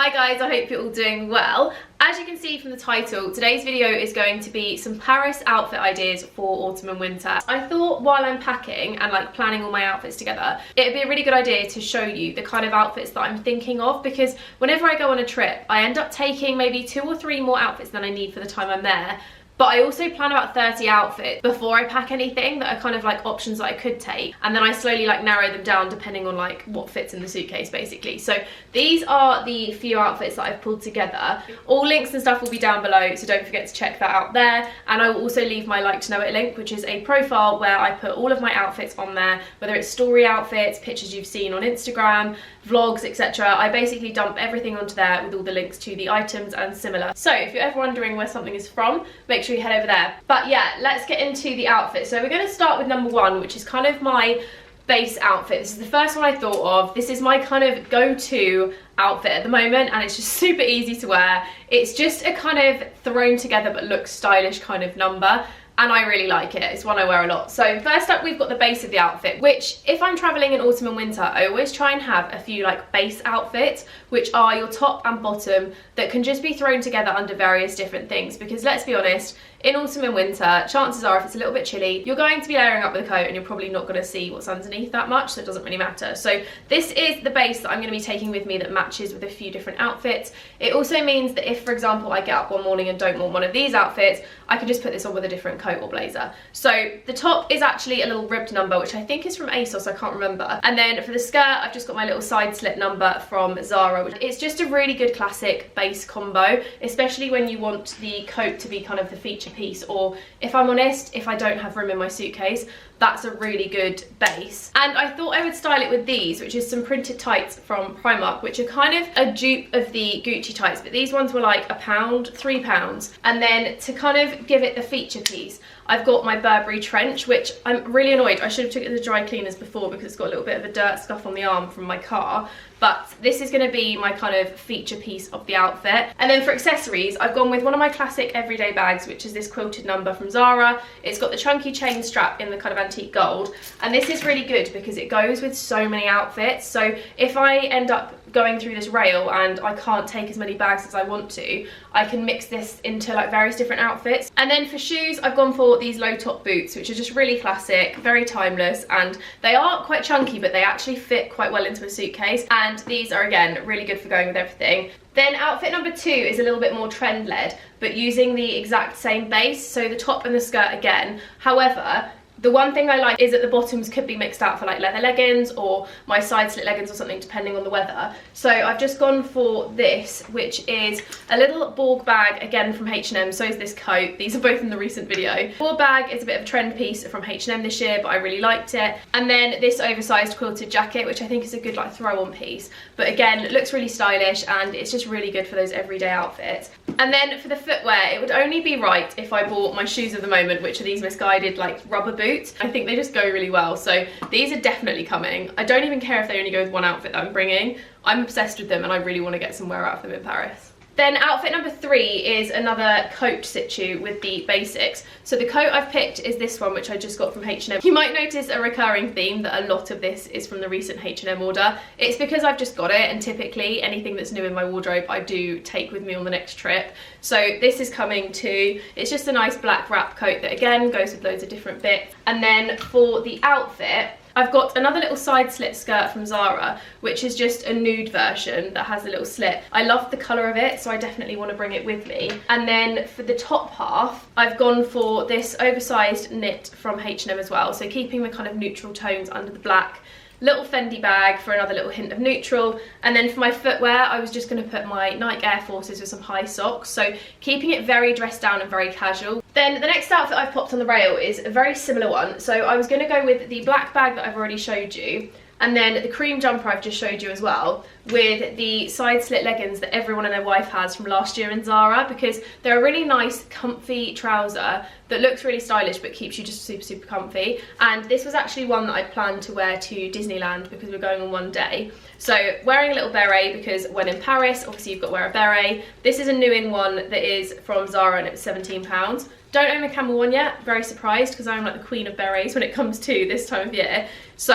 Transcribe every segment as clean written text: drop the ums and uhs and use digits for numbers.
Hi guys, I hope you're all doing well. As you can see from the title, today's video is going to be some Paris outfit ideas for autumn and winter. I thought while I'm packing and like planning all my outfits together, it'd be a really good idea to show you the kind of outfits that I'm thinking of, because whenever I go on a trip, I end up taking maybe 2 or 3 more outfits than I need for the time I'm there. But I also plan about 30 outfits before I pack anything that are kind of like options that I could take, and then I slowly like narrow them down depending on like what fits in the suitcase basically. So these are the few outfits that I've pulled together. All links and stuff will be down below, so don't forget to check that out there. And I will also leave my Like to Know It link, which is a profile where I put all of my outfits on there, whether it's story outfits, pictures you've seen on Instagram, vlogs, etc. I basically dump everything onto there with all the links to the items and similar. So if you're ever wondering where something is from, make sure you head over there. But yeah, let's get into the outfit. So we're going to start with number 1, which is kind of my base outfit. This is the first one I thought of. This is my kind of go-to outfit at the moment, and it's just super easy to wear. It's just a kind of thrown together but looks stylish kind of number, and I really like it. It's one I wear a lot. So first up, we've got the base of the outfit, which if I'm traveling in autumn and winter, I always try and have a few like base outfits, which are your top and bottom, that can just be thrown together under various different things. Because let's be honest, in autumn and winter, chances are if it's a little bit chilly, you're going to be layering up with a coat and you're probably not going to see what's underneath that much, so it doesn't really matter. So this is the base that I'm going to be taking with me that matches with a few different outfits. It also means that if, for example, I get up one morning and don't want one of these outfits, I can just put this on with a different coat or blazer. So the top is actually a little ribbed number, which I think is from ASOS, I can't remember. And then for the skirt, I've just got my little side slit number from Zara, which it's just a really good classic base combo, especially when you want the coat to be kind of the feature piece, or if I'm honest, if I don't have room in my suitcase, that's a really good base. And I thought I would style it with these, which is some printed tights from Primark, which are kind of a dupe of the Gucci tights, but these ones were like £1, £3. And then to kind of give it the feature piece, I've got my Burberry trench, which I'm really annoyed. I should have took it to the dry cleaners before because it's got a little bit of a dirt scuff on the arm from my car. But this is going to be my kind of feature piece of the outfit. And then for accessories, I've gone with one of my classic everyday bags, which is this quilted number from Zara. It's got the chunky chain strap in the kind of antique gold. And this is really good because it goes with so many outfits. So if I end up going through this rail and I can't take as many bags as I want to, I can mix this into like various different outfits. And then for shoes, I've gone for these low top boots, which are just really classic, very timeless, and they are quite chunky, but they actually fit quite well into a suitcase. And these are, again, really good for going with everything. Then outfit number 2 is a little bit more trend led, but using the exact same base, so the top and the skirt again. However, the one thing I like is that the bottoms could be mixed out for like leather leggings or my side slit leggings or something, depending on the weather. So I've just gone for this, which is a little Borg bag, again from H&M, so is this coat. These are both in the recent video. Borg bag is a bit of a trend piece from H&M this year, but I really liked it. And then this oversized quilted jacket, which I think is a good like throw-on piece. But again, it looks really stylish and it's just really good for those everyday outfits. And then for the footwear, it would only be right if I bought my shoes of the moment, which are these misguided like rubber boots. I think they just go really well, so these are definitely coming. I don't even care if they only go with one outfit that I'm bringing. I'm obsessed with them and I really want to get some wear out of them in Paris. Then outfit number 3 is another coat situ with the basics. So the coat I've picked is this one, which I just got from H&M. You might notice a recurring theme that a lot of this is from the recent H&M order. It's because I've just got it, and typically anything that's new in my wardrobe I do take with me on the next trip. So this is coming too. It's just a nice black wrap coat that again goes with loads of different bits. And then for the outfit, I've got another little side slit skirt from Zara, which is just a nude version that has a little slit. I love the colour of it, so I definitely want to bring it with me. And then for the top half, I've gone for this oversized knit from H&M as well, so keeping the kind of neutral tones under the black. Little Fendi bag for another little hint of neutral. And then for my footwear, I was just going to put my Nike Air Forces with some high socks, so keeping it very dressed down and very casual. Then the next outfit I've popped on the rail is a very similar one. So I was going to go with the black bag that I've already showed you, and then the cream jumper I've just showed you as well, with the side slit leggings that everyone and their wife has from last year in Zara, because they're a really nice comfy trouser that looks really stylish but keeps you just super comfy. And this was actually one that I'd planned to wear to Disneyland because we're going on one day. So wearing a little beret, because when in Paris obviously you've got to wear a beret. This is a new in one that is from Zara and it was £17. Don't own a camel one yet, very surprised because I'm like the queen of berets when it comes to this time of year. So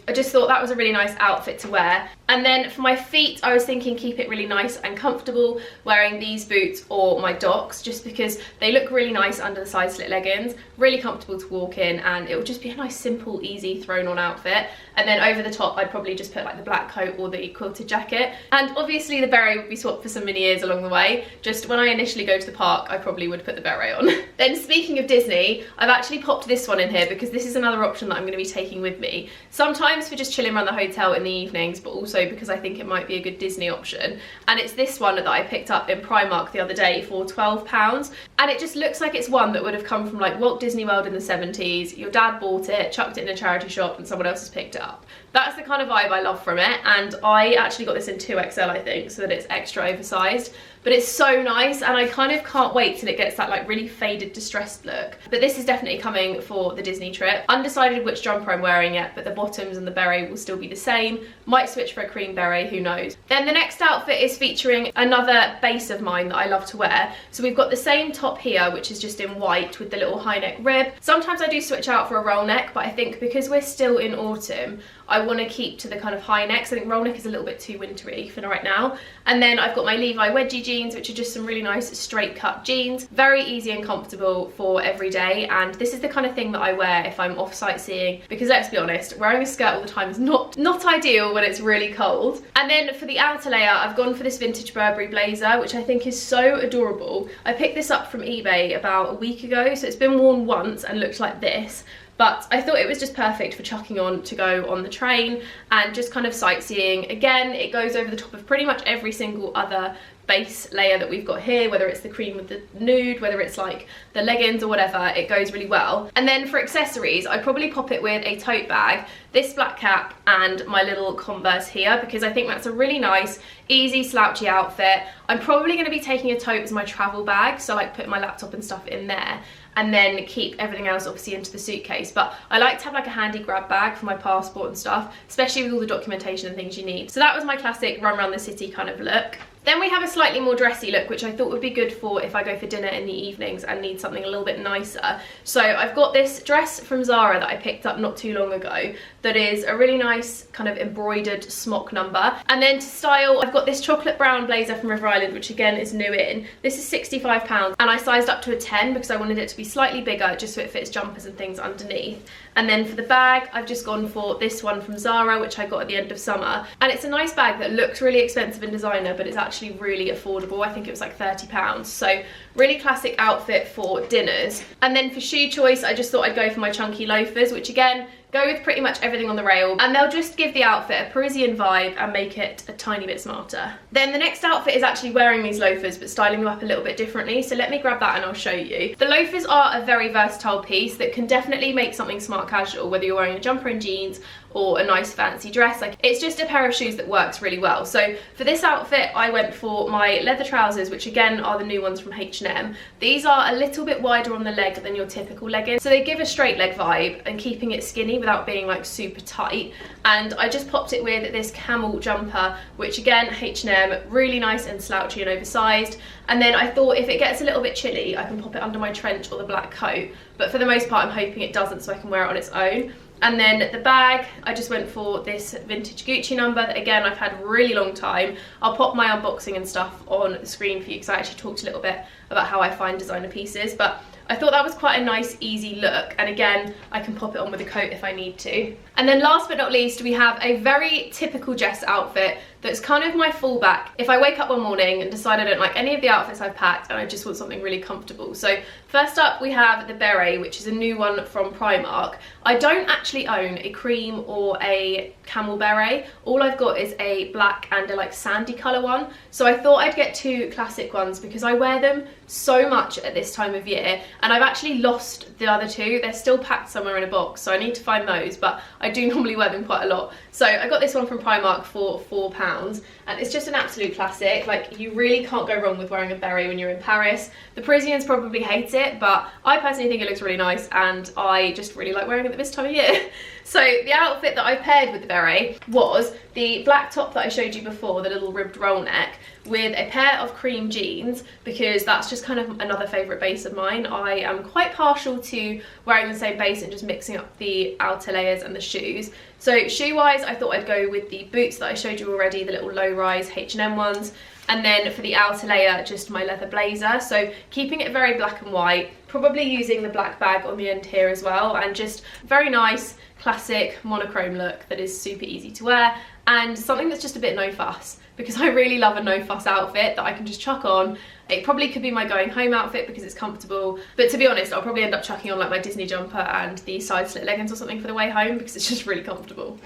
I just thought that was a really nice outfit to wear. And then for my feet, I was thinking keep it really nice and comfortable, wearing these boots or my Docs, just because they look really nice under the side slit leggings, really comfortable to walk in, and it would just be a nice, simple, easy thrown on outfit. And then over the top, I'd probably just put like the black coat or the quilted jacket. And obviously the beret would be swapped for some mini ears along the way. Just when I initially go to the park, I probably would put the beret on. Then speaking of Disney, I've actually popped this one in here because this is another option that I'm going to be taking with me. Sometimes for just chilling around the hotel in the evenings, but also because I think it might be a good Disney option. And it's this one that I picked up in Primark the other day for £12. And it just looks like it's one that would have come from like Walt Disney World in the 70s. Your dad bought it, chucked it in a charity shop, and someone else has picked it up. That's the kind of vibe I love from it. And I actually got this in 2XL, I think, so that it's extra oversized. But it's so nice, and I kind of can't wait till it gets that like really faded, distressed look. But this is definitely coming for the Disney trip. Undecided which jumper I'm wearing yet, but the bottoms and the beret will still be the same. Might switch for a cream beret, who knows. Then the next outfit is featuring another base of mine that I love to wear. So we've got the same top here, which is just in white with the little high neck rib. Sometimes I do switch out for a roll neck, but I think because we're still in autumn, I want to keep to the kind of high necks. I think roll neck is a little bit too wintry for right now. And then I've got my Levi wedgie jeans, which are just some really nice straight cut jeans. Very easy and comfortable for every day. And this is the kind of thing that I wear if I'm off sightseeing, because let's be honest, wearing a skirt all the time is not ideal when it's really cold. And then for the outer layer, I've gone for this vintage Burberry blazer, which I think is so adorable. I picked this up from eBay about a week ago, so it's been worn once and looked like this. But I thought it was just perfect for chucking on to go on the train and just kind of sightseeing. Again, it goes over the top of pretty much every single other base layer that we've got here, whether it's the cream with the nude, whether it's like the leggings or whatever, it goes really well. And then for accessories, I'd probably pop it with a tote bag, this black cap, and my little Converse here, because I think that's a really nice, easy, slouchy outfit. I'm probably going to be taking a tote as my travel bag, so like put my laptop and stuff in there, and then keep everything else obviously into the suitcase. But I like to have like a handy grab bag for my passport and stuff, especially with all the documentation and things you need. So that was my classic run around the city kind of look. Then we have a slightly more dressy look, which I thought would be good for if I go for dinner in the evenings and need something a little bit nicer. So I've got this dress from Zara that I picked up not too long ago that is a really nice kind of embroidered smock number. And then to style, I've got this chocolate brown blazer from River Island, which again is new in. This is £65, and I sized up to a 10 because I wanted it to be slightly bigger just so it fits jumpers and things underneath. And then for the bag, I've just gone for this one from Zara, which I got at the end of summer. And it's a nice bag that looks really expensive in designer, but it's actually really affordable. I think it was like £30. So really classic outfit for dinners. And then for shoe choice, I just thought I'd go for my chunky loafers, which again, go with pretty much everything on the rail, and they'll just give the outfit a Parisian vibe and make it a tiny bit smarter. Then the next outfit is actually wearing these loafers but styling them up a little bit differently, so let me grab that and I'll show you. The loafers are a very versatile piece that can definitely make something smart casual, whether you're wearing a jumper and jeans or a nice fancy dress. Like, it's just a pair of shoes that works really well. So for this outfit, I went for my leather trousers, which again are the new ones from H&M. These are a little bit wider on the leg than your typical leggings, so they give a straight leg vibe and keeping it skinny without being like super tight. And I just popped it with this camel jumper, which again, H&M, really nice and slouchy and oversized. And then I thought if it gets a little bit chilly, I can pop it under my trench or the black coat, but for the most part I'm hoping it doesn't, so I can wear it on its own. And then the bag, I just went for this vintage Gucci number that again I've had a really long time. I'll pop my unboxing and stuff on the screen for you because I actually talked a little bit about how I find designer pieces, but I thought that was quite a nice easy look, and again I can pop it on with a coat if I need to. And then last but not least, we have a very typical Jess outfit that's kind of my fallback if I wake up one morning and decide I don't like any of the outfits I've packed and I just want something really comfortable. So first up we have the Beret, which is a new one from Primark. I don't actually own a cream or a camel beret. All I've got is a black and a like sandy colour one, so I thought I'd get two classic ones because I wear them so much at this time of year, and I've actually lost the other two. They're still packed somewhere in a box, so I need to find those, but I do normally wear them quite a lot. So I got this one from Primark for £4. £8, and it's just an absolute classic. Like, you really can't go wrong with wearing a beret when you're in Paris. The Parisians probably hate it, but I personally think it looks really nice, and I just really like wearing it this time of year. So the outfit that I paired with the beret was the black top that I showed you before, the little ribbed roll neck, with a pair of cream jeans, because that's just kind of another favourite base of mine. I am quite partial to wearing the same base and just mixing up the outer layers and the shoes. So shoe wise, I thought I'd go with the boots that I showed you already, the little low rise H&M ones. And then for the outer layer, just my leather blazer. So keeping it very black and white, probably using the black bag on the end here as well, and just very nice, classic monochrome look that is super easy to wear, and something that's just a bit no fuss, because I really love a no fuss outfit that I can just chuck on. It probably could be my going home outfit because it's comfortable, but to be honest, I'll probably end up chucking on like my Disney jumper and the side slit leggings or something for the way home, because it's just really comfortable.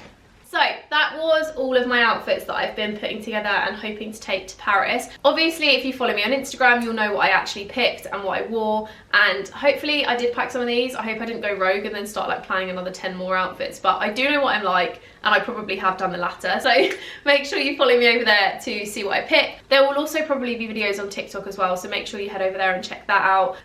So that was all of my outfits that I've been putting together and hoping to take to Paris. Obviously, if you follow me on Instagram, you'll know what I actually picked and what I wore, and hopefully I did pack some of these. I hope I didn't go rogue and then start like planning another 10 more outfits, but I do know what I'm like, and I probably have done the latter. So make sure you follow me over there to see what I picked. There will also probably be videos on TikTok as well, so make sure you head over there and check that out.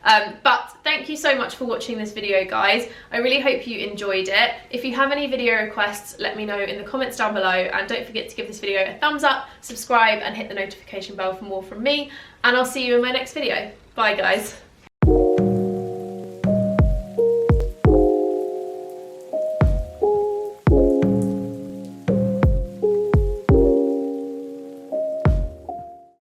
But thank you so much for watching this video, guys. I really hope you enjoyed it. If you have any video requests, let me know in the comments down below, and don't forget to give this video a thumbs up, subscribe, and hit the notification bell for more from me, and I'll see you in my next video. Bye, guys.